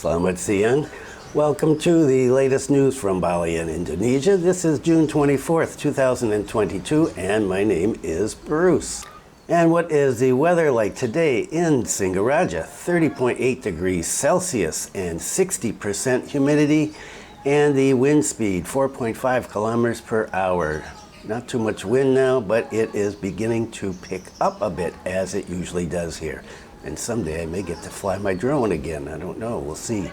Selamat siang. Welcome to the latest news from Bali in Indonesia. This is June 24th, 2022, and my name is Bruce. And what is the weather like today in Singaraja? 30.8 degrees Celsius and 60% humidity, and the wind speed 4.5 kilometers per hour. Not too much wind now, but it is beginning to pick up a bit as it usually does here. And someday I may get to fly my drone again. I don't know, we'll see.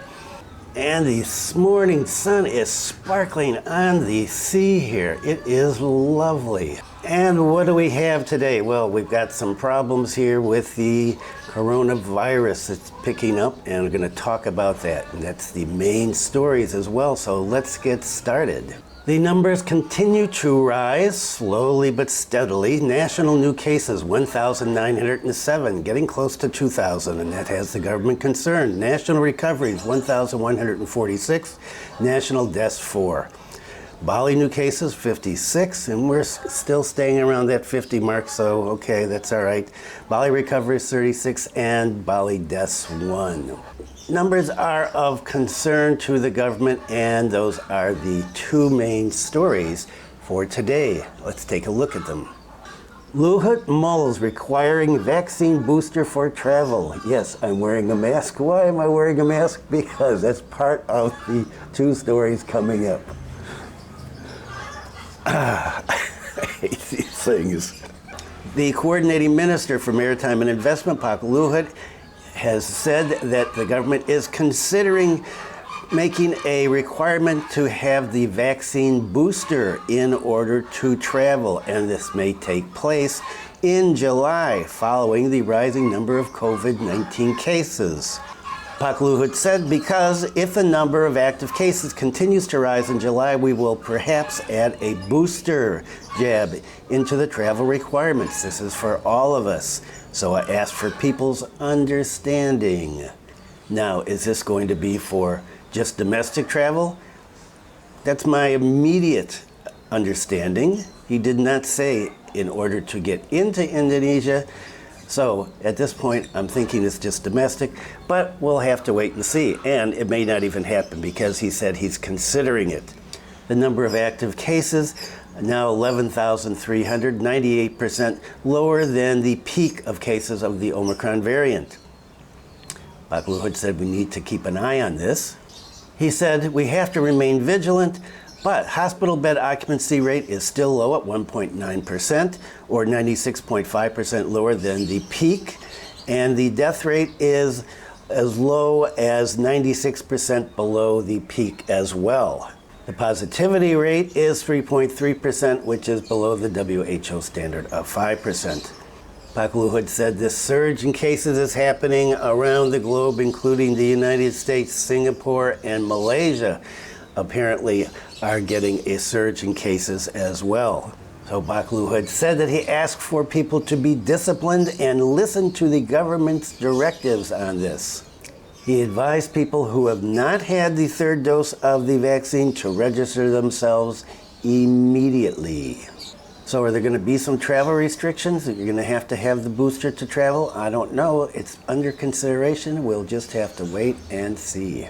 And this morning sun is sparkling on the sea here. It is lovely. And what do we have today? Well, we've got some problems here with the coronavirus that's picking up, and we're going to talk about that. And that's the main stories as well, so let's get started. The numbers continue to rise slowly but steadily. National new cases 1,907, getting close to 2,000, and that has the government concerned. National recoveries 1,146, national deaths 4. Bali new cases 56, and we're still staying around that 50 mark, so okay, that's all right. Bali recoveries 36, and Bali deaths 1. Numbers are of concern to the government, and those are the two main stories for today. Let's take a look at them. Luhut Mulls requiring vaccine booster for travel. Yes, I'm wearing a mask. Why am I wearing a mask? Because that's part of the two stories coming up. I hate these things. The coordinating minister for maritime and investment, Luhut, has said that the government is considering making a requirement to have the vaccine booster in order to travel, and this may take place in July following the rising number of COVID-19 cases. Luhut said, because if the number of active cases continues to rise in July, we will perhaps add a booster jab into the travel requirements. This is for all of us. So I asked for people's understanding. Now, is this going to be for just domestic travel? That's my immediate understanding. He did not say in order to get into Indonesia. So at this point, I'm thinking it's just domestic, but we'll have to wait and see. And it may not even happen because he said he's considering it. The number of active cases, now 11,300, 98% lower than the peak of cases of the Omicron variant. Luhut said we need to keep an eye on this. He said we have to remain vigilant, but hospital bed occupancy rate is still low at 1.9%, or 96.5% lower than the peak, and the death rate is as low as 96% below the peak as well. The positivity rate is 3.3%, which is below the WHO standard of 5%. Luhut said this surge in cases is happening around the globe, including the United States, Singapore, and Malaysia apparently are getting a surge in cases as well. So Luhut said that he asked for people to be disciplined and listen to the government's directives on this. He advised people who have not had the third dose of the vaccine to register themselves immediately. So are there going to be some travel restrictions that you're going to have the booster to travel? I don't know. It's under consideration. We'll just have to wait and see.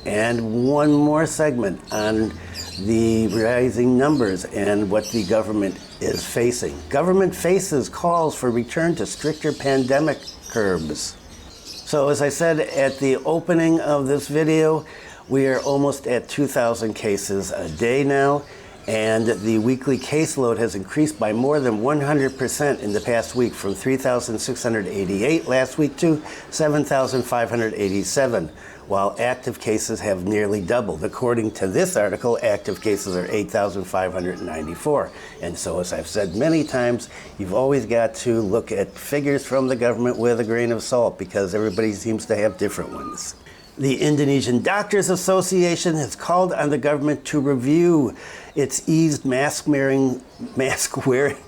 And one more segment on the rising numbers and what the government is facing. Government faces calls for return to stricter pandemic curbs. So as I said at the opening of this video, we are almost at 2,000 cases a day now, and the weekly caseload has increased by more than 100% in the past week, from 3,688 last week to 7,587, while active cases have nearly doubled. According to this article, active cases are 8,594. And so, as I've said many times, you've always got to look at figures from the government with a grain of salt, because everybody seems to have different ones. The Indonesian Doctors Association has called on the government to review its eased mask-wearing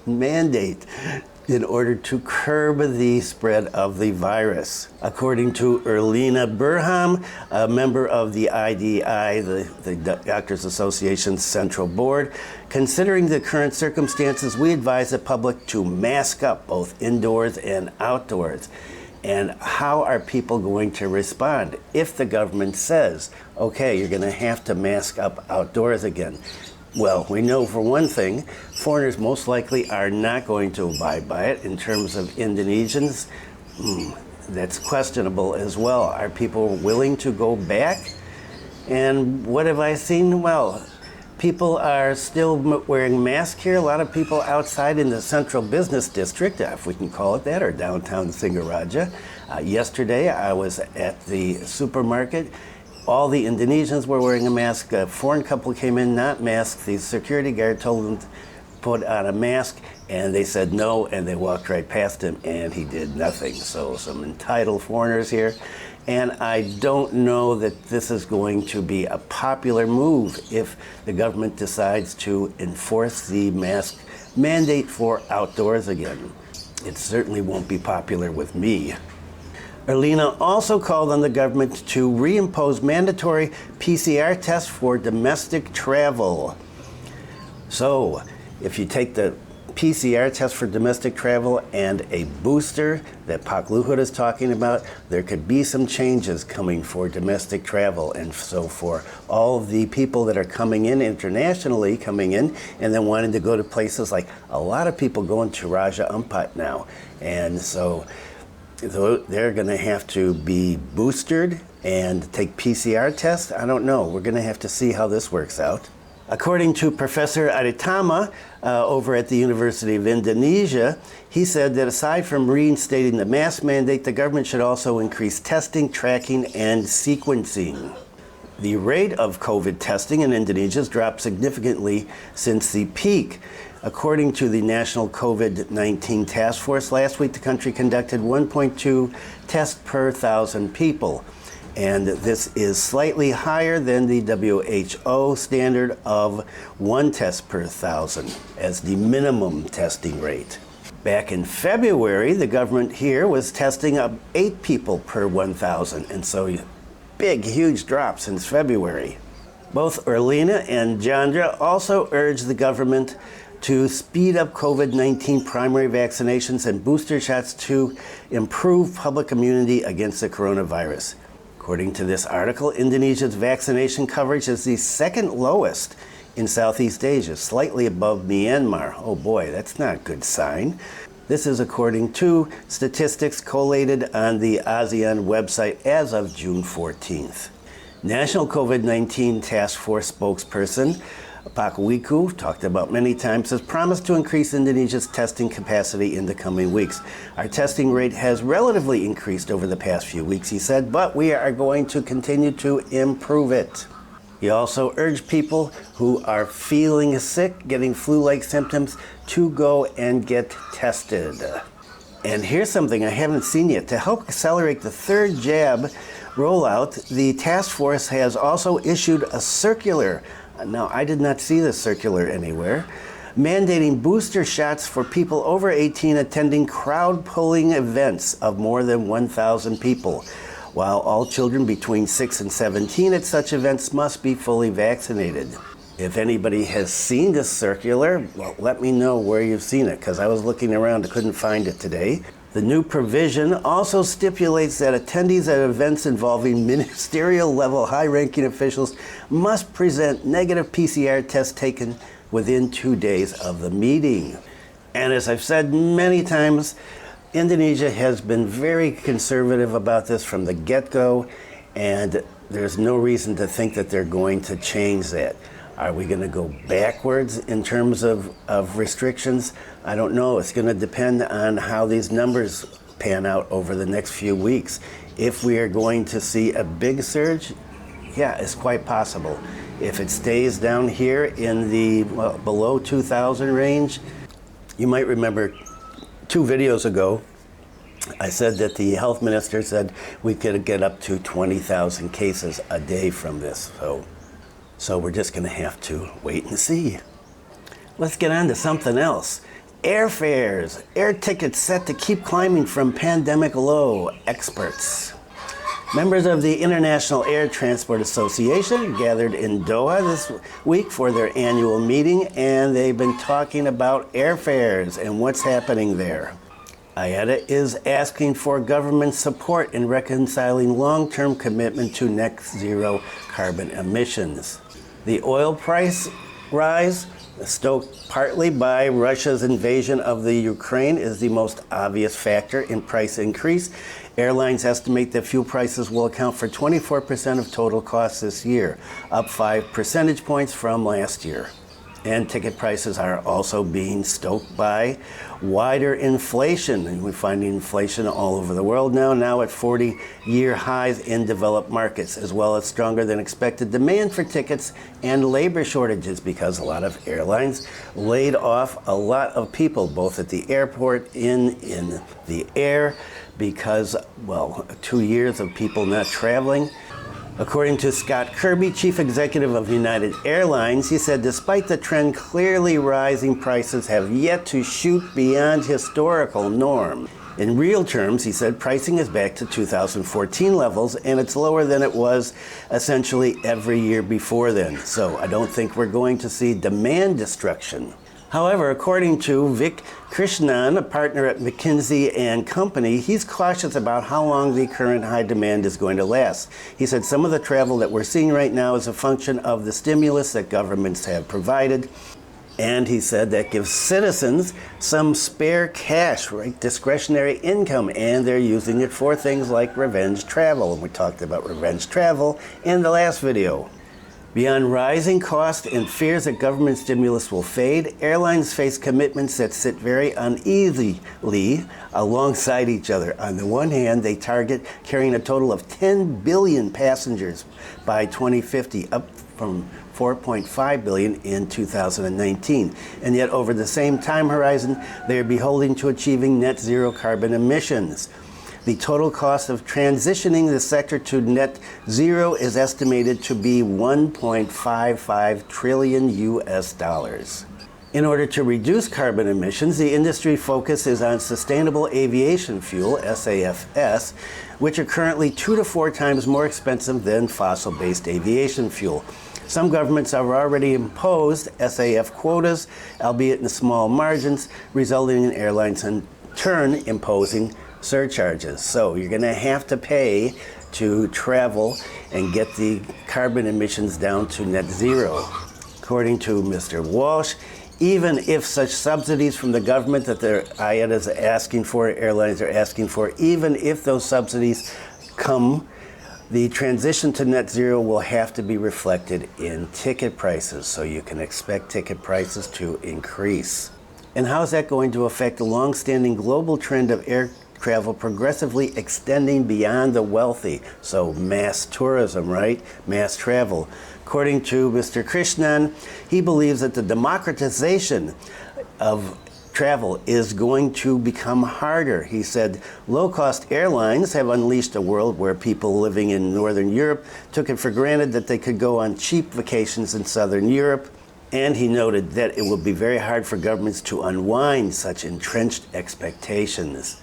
mandate in order to curb the spread of the virus. According to Erlina Burham, a member of the IDI, the Doctors Association's Central Board, considering the current circumstances, we advise the public to mask up both indoors and outdoors. And how are people going to respond if the government says, okay, you're going to have to mask up outdoors again? Well, we know for one thing, foreigners most likely are not going to abide by it. In terms of Indonesians, that's questionable as well. Are people willing to go back? And what have I seen? Well, people are still wearing masks here. A lot of people outside in the central business district, if we can call it that, or downtown Singaraja. Yesterday, I was at the supermarket. All the Indonesians were wearing a mask. A foreign couple came in not masked. The security guard told them to put on a mask, and they said no, and they walked right past him, and he did nothing. So some entitled foreigners here. And I don't know that this is going to be a popular move if the government decides to enforce the mask mandate for outdoors again. It certainly won't be popular with me. Erlina also called on the government to reimpose mandatory PCR tests for domestic travel. So, if you take the PCR test for domestic travel and a booster that Pak Luhut is talking about, there could be some changes coming for domestic travel. And so for all of the people that are coming in internationally, coming in and then wanting to go to places like a lot of people going to Raja Ampat now. And so they're going to have to be boosted and take PCR tests. I don't know. We're going to have to see how this works out. According to Professor Aritama over at the University of Indonesia, he said that aside from reinstating the mask mandate, the government should also increase testing, tracking, and sequencing. The rate of COVID testing in Indonesia has dropped significantly since the peak. According to the National COVID-19 Task Force, last week the country conducted 1.2 tests per 1,000 people. And this is slightly higher than the WHO standard of 1 test per 1,000 as the minimum testing rate. Back in February, the government here was testing up 8 people per 1,000, and so big, huge drop since February. Both Erlina and Jandra also urged the government to speed up COVID-19 primary vaccinations and booster shots to improve public immunity against the coronavirus. According to this article, Indonesia's vaccination coverage is the second lowest in Southeast Asia, slightly above Myanmar. Oh boy, that's not a good sign. This is according to statistics collated on the ASEAN website as of June 14th. National COVID-19 Task Force spokesperson Pak Wiku, talked about many times, has promised to increase Indonesia's testing capacity in the coming weeks. Our testing rate has relatively increased over the past few weeks, he said, but we are going to continue to improve it. He also urged people who are feeling sick, getting flu-like symptoms, to go and get tested. And here's something I haven't seen yet. To help accelerate the third jab rollout, the task force has also issued a circular. Now, I did not see this circular anywhere, mandating booster shots for people over 18 attending crowd-pulling events of more than 1,000 people, while all children between 6 and 17 at such events must be fully vaccinated. If anybody has seen this circular, well, let me know where you've seen it, because I was looking around and couldn't find it today. The new provision also stipulates that attendees at events involving ministerial-level high-ranking officials must present negative PCR tests taken within 2 days of the meeting. And as I've said many times, Indonesia has been very conservative about this from the get-go, and there's no reason to think that they're going to change that. Are we going to go backwards in terms of restrictions? I don't know. It's going to depend on how these numbers pan out over the next few weeks. If we are going to see a big surge, yeah, it's quite possible. If it stays down here in the below 2,000 range, you might remember 2 videos ago, I said that the health minister said we could get up to 20,000 cases a day from this. So we're just going to have to wait and see. Let's get on to something else. Airfares. Air tickets set to keep climbing from pandemic low, experts. Members of the International Air Transport Association gathered in Doha this week for their annual meeting, and they've been talking about airfares and what's happening there. IATA is asking for government support in reconciling long-term commitment to net zero carbon emissions. The oil price rise, stoked partly by Russia's invasion of the Ukraine, is the most obvious factor in price increase. Airlines estimate that fuel prices will account for 24% of total costs this year, up 5 percentage points from last year. And ticket prices are also being stoked by wider inflation. And we're finding inflation all over the world now at 40-year highs in developed markets, as well as stronger than expected demand for tickets and labor shortages because a lot of airlines laid off a lot of people, both at the airport, in the air, because, well, 2 years of people not traveling. According to Scott Kirby, chief executive of United Airlines, he said despite the trend, clearly rising prices have yet to shoot beyond historical norm. In real terms, he said, pricing is back to 2014 levels, and it's lower than it was essentially every year before then. So I don't think we're going to see demand destruction. However, according to Vic Krishnan, a partner at McKinsey & Company, he's cautious about how long the current high demand is going to last. He said some of the travel that we're seeing right now is a function of the stimulus that governments have provided. And he said that gives citizens some spare cash, right, discretionary income, and they're using it for things like revenge travel. And we talked about revenge travel in the last video. Beyond rising costs and fears that government stimulus will fade, airlines face commitments that sit very uneasily alongside each other. On the one hand, they target carrying a total of 10 billion passengers by 2050, up from 4.5 billion in 2019. And yet over the same time horizon, they are beholden to achieving net zero carbon emissions. The total cost of transitioning the sector to net zero is estimated to be $1.55 trillion US. In order to reduce carbon emissions, the industry focuses on sustainable aviation fuel, SAFs, which are currently 2 to 4 times more expensive than fossil-based aviation fuel. Some governments have already imposed SAF quotas, albeit in small margins, resulting in airlines in turn imposing surcharges. So you're going to have to pay to travel and get the carbon emissions down to net zero. According to Mr. Walsh, even if such subsidies from the government that the IATA is asking for, airlines are asking for, even if those subsidies come, the transition to net zero will have to be reflected in ticket prices. So you can expect ticket prices to increase. And how is that going to affect the long-standing global trend of air travel progressively extending beyond the wealthy? So mass tourism, right? Mass travel. According to Mr. Krishnan, he believes that the democratization of travel is going to become harder. He said low-cost airlines have unleashed a world where people living in Northern Europe took it for granted that they could go on cheap vacations in Southern Europe. And he noted that it will be very hard for governments to unwind such entrenched expectations.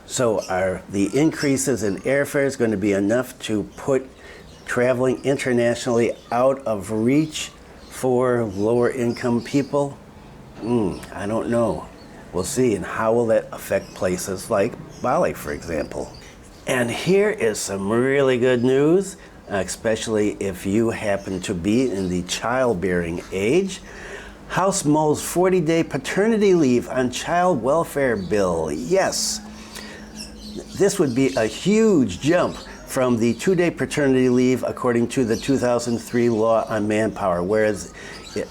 So are the increases in airfares going to be enough to put traveling internationally out of reach for lower income people? I don't know. We'll see. And how will that affect places like Bali, for example? And here is some really good news, especially if you happen to be in the childbearing age. House Mulls 40-day paternity leave on child welfare bill. Yes. This would be a huge jump from the 2-day paternity leave according to the 2003 law on manpower, whereas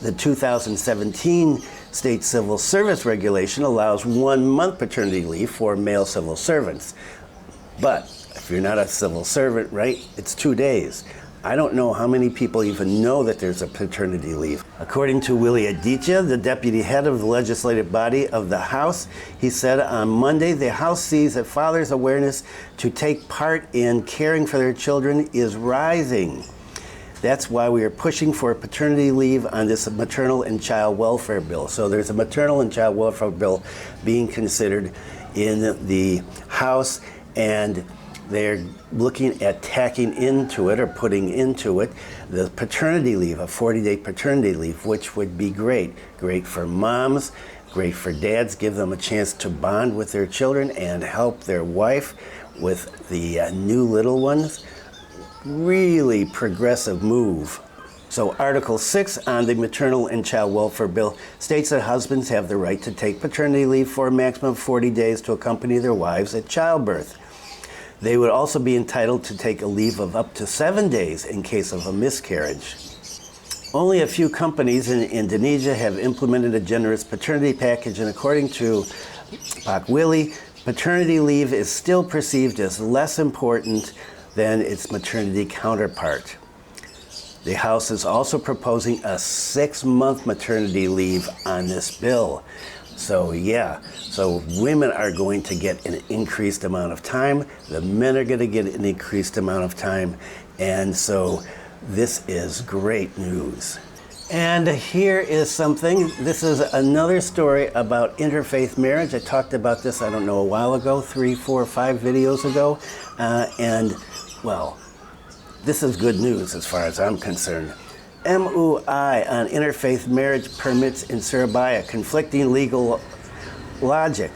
the 2017 state civil service regulation allows 1 month paternity leave for male civil servants. But if you're not a civil servant, right, it's 2 days. I don't know how many people even know that there's a paternity leave. According to Willie Aditya, the deputy head of the legislative body of the House, he said on Monday, the House sees that fathers' awareness to take part in caring for their children is rising. That's why we are pushing for paternity leave on this maternal and child welfare bill. So there's a maternal and child welfare bill being considered in the House, and they're looking at tacking into it or putting into it the paternity leave, a 40-day paternity leave, which would be great. Great for moms, great for dads, give them a chance to bond with their children and help their wife with the new little ones. Really progressive move. So Article 6 on the Maternal and Child Welfare Bill states that husbands have the right to take paternity leave for a maximum of 40 days to accompany their wives at childbirth. They would also be entitled to take a leave of up to 7 days in case of a miscarriage. Only a few companies in Indonesia have implemented a generous paternity package, and according to Pak Willy, paternity leave is still perceived as less important than its maternity counterpart. The House is also proposing a 6-month maternity leave on this bill. So yeah, so women are going to get an increased amount of time, the men are going to get an increased amount of time, and so this is great news. And here is something, this is another story about interfaith marriage. I talked about this, I don't know, a while ago, 3, 4, 5 videos ago, and well, this is good news as far as I'm concerned. MUI on interfaith marriage permits in Surabaya, conflicting legal logic.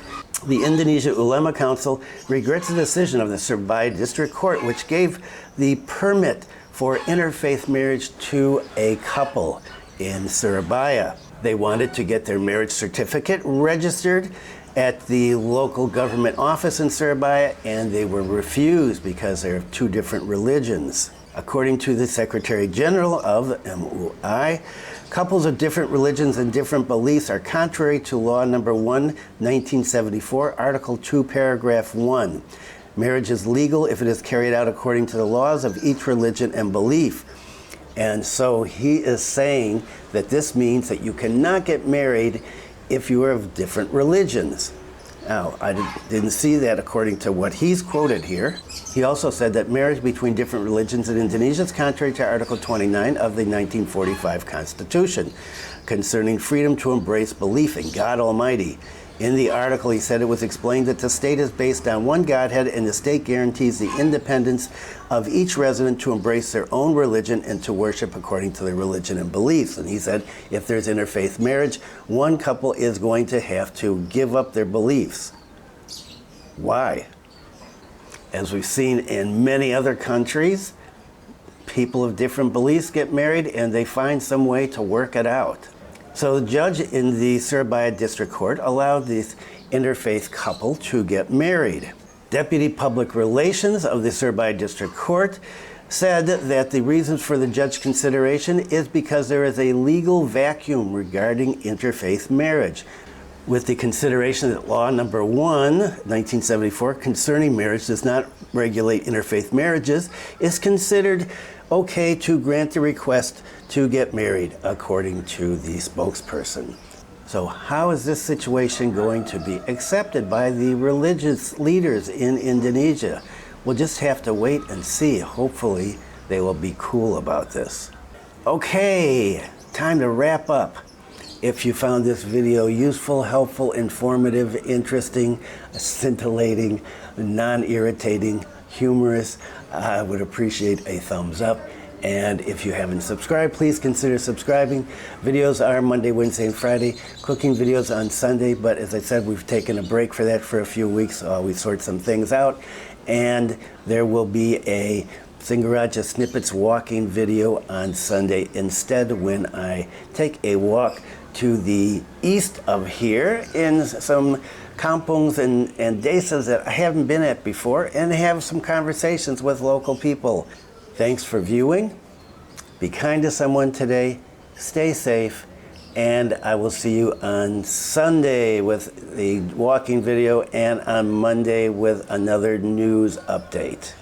The Indonesia Ulama Council regrets the decision of the Surabaya District Court, which gave the permit for interfaith marriage to a couple in Surabaya. They wanted to get their marriage certificate registered at the local government office in Surabaya, and they were refused because they're of 2 different religions. According to the Secretary General of MUI, couples of different religions and different beliefs are contrary to Law Number 1, 1974, Article 2, Paragraph 1. Marriage is legal if it is carried out according to the laws of each religion and belief. And so he is saying that this means that you cannot get married if you are of different religions. Now, I didn't see that according to what he's quoted here. He also said that marriage between different religions in Indonesia is contrary to Article 29 of the 1945 Constitution, concerning freedom to embrace belief in God Almighty. In the article, he said it was explained that the state is based on one Godhead, and the state guarantees the independence of each resident to embrace their own religion and to worship according to their religion and beliefs. And he said if there's interfaith marriage, one couple is going to have to give up their beliefs. Why? As we've seen in many other countries, people of different beliefs get married and they find some way to work it out. So the judge in the Surabaya District Court allowed this interfaith couple to get married. Deputy Public Relations of the Surabaya District Court said that the reasons for the judge's consideration is because there is a legal vacuum regarding interfaith marriage, with the consideration that Law Number 1, 1974, concerning marriage does not regulate interfaith marriages, is considered okay to grant the request to get married, according to the spokesperson. So how is this situation going to be accepted by the religious leaders in Indonesia? We'll just have to wait and see. Hopefully they will be cool about this. Okay, time to wrap up. If you found this video useful, helpful, informative, interesting, scintillating, non-irritating, humorous, I would appreciate a thumbs up. And if you haven't subscribed, please consider subscribing. Videos are Monday, Wednesday, and Friday. Cooking videos on Sunday, but as I said, we've taken a break for that for a few weeks. We sort some things out. And there will be a Singaraja Snippets walking video on Sunday instead, when I take a walk to the east of here in some kampungs and desas that I haven't been at before, and have some conversations with local people. Thanks for viewing. Be kind to someone today. Stay safe. And I will see you on Sunday with the walking video, and on Monday with another news update.